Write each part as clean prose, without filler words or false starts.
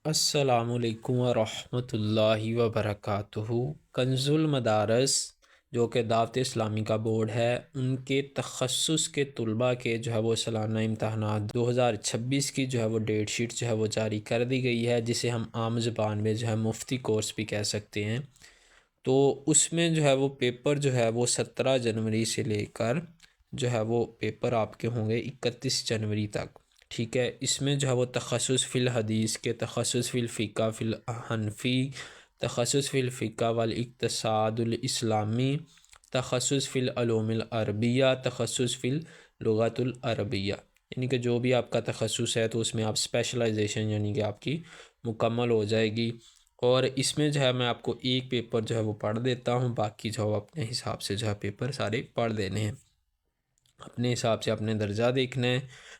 السلام علیکم ورحمۃ اللہ وبرکاتہ۔ کنز المدارس جو کہ دعوت اسلامی کا بورڈ ہے، ان کے تخصص کے طلباء کے جو ہے وہ سالانہ امتحانات 2026 کی جو ہے وہ ڈیٹ شیٹ جو ہے وہ جاری کر دی گئی ہے، جسے ہم عام زبان میں جو ہے مفتی کورس بھی کہہ سکتے ہیں۔ تو اس میں جو ہے وہ پیپر جو ہے وہ 17 جنوری سے لے کر جو ہے وہ پیپر آپ کے ہوں گے 31 جنوری تک۔ ٹھیک ہے، اس میں جو ہے وہ تخصص فی الحدیث کے، تخصص فی الفقہ فی الحنفی، تخصص فی الفقہ والاقتصاد الاسلامی، تخصص فی العلوم العربیہ، تخصص فی اللغۃ العربیہ، یعنی کہ جو بھی آپ کا تخصص ہے تو اس میں آپ اسپیشلائزیشن یعنی کہ آپ کی مکمل ہو جائے گی۔ اور اس میں جو ہے میں آپ کو ایک پیپر جو ہے وہ پڑھ دیتا ہوں، باقی جو ہے اپنے حساب سے جو ہے پیپر سارے پڑھ دینے ہیں، اپنے حساب سے اپنے درجہ دیکھنا ہے،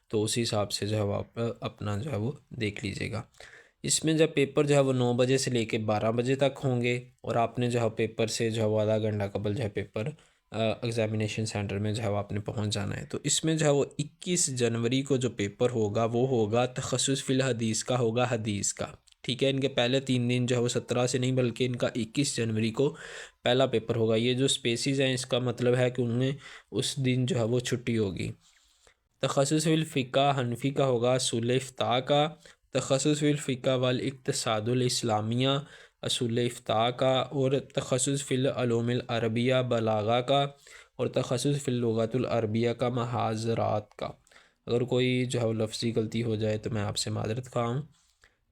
تو اسی حساب سے جو ہے آپ اپنا جو ہے وہ دیکھ لیجیے گا۔ اس میں جب پیپر جو ہے وہ 9 بجے سے لے کے 12 بجے تک ہوں گے، اور آپ نے جو ہے پیپر سے جو ہے وہ آدھا گھنٹہ قبل جو ہے پیپر ایگزامینیشن سینٹر میں جو ہے آپ نے پہنچ جانا ہے۔ تو اس میں جو ہے وہ 21 جنوری کو جو پیپر ہوگا وہ ہوگا تخصص فی الحدیث کا، ہوگا حدیث کا۔ ٹھیک ہے، ان کے پہلے 3 دن جو ہے وہ 17 سے نہیں بلکہ ان کا 21 جنوری کو پہلا پیپر ہوگا۔ یہ جو سپیسیز ہیں اس کا مطلب ہے کہ ان میں اس دن جو ہے وہ چھٹی ہوگی۔ تخصص فی الفقہ حنفی کا ہوگا اصول افتاء کا، تخصص فی الفقہ والاقتصاد الاسلامیہ اصول افتاء کا، اور تخصص فی العلوم العربیہ بلاغہ کا، اور تخصص فی اللغۃ العربیہ کا محاذرات کا۔ اگر کوئی جو ہے لفظی غلطی ہو جائے تو میں آپ سے معذرت خواہ ہوں۔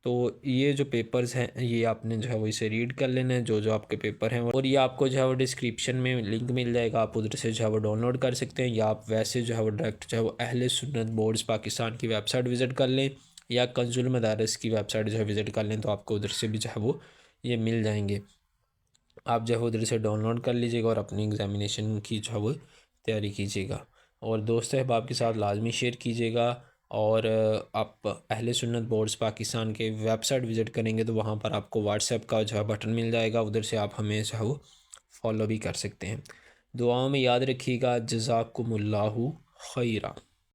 تو یہ جو پیپرز ہیں یہ آپ نے جو ہے وہ اسے ریڈ کر لینا ہے، جو آپ کے پیپر ہیں، اور یہ آپ کو جو ہے وہ ڈسکرپشن میں لنک مل جائے گا، آپ ادھر سے جو ہے وہ ڈاؤن لوڈ کر سکتے ہیں، یا آپ ویسے جو ہے وہ ڈائریکٹ جو ہے وہ اہل سنت بورڈز پاکستان کی ویب سائٹ وزٹ کر لیں، یا کنز المدارس کی ویب سائٹ جو ہے وزٹ کر لیں، تو آپ کو ادھر سے بھی جو ہے وہ یہ مل جائیں گے۔ آپ جو ہے ادھر سے ڈاؤن لوڈ کر لیجیے گا اور اپنی ایگزامینیشن کی جو ہے وہ تیاری کیجیے گا، اور دوست احباب کے ساتھ لازمی شیئر کیجیے گا۔ اور آپ اہل سنت بورڈز پاکستان کے ویب سائٹ وزٹ کریں گے تو وہاں پر آپ کو واٹس ایپ کا جو ہے بٹن مل جائے گا، ادھر سے آپ ہمیں جو ہے وہ فالو بھی کر سکتے ہیں۔ دعاؤں میں یاد رکھیے گا۔ جزاکم اللہ خیرہ۔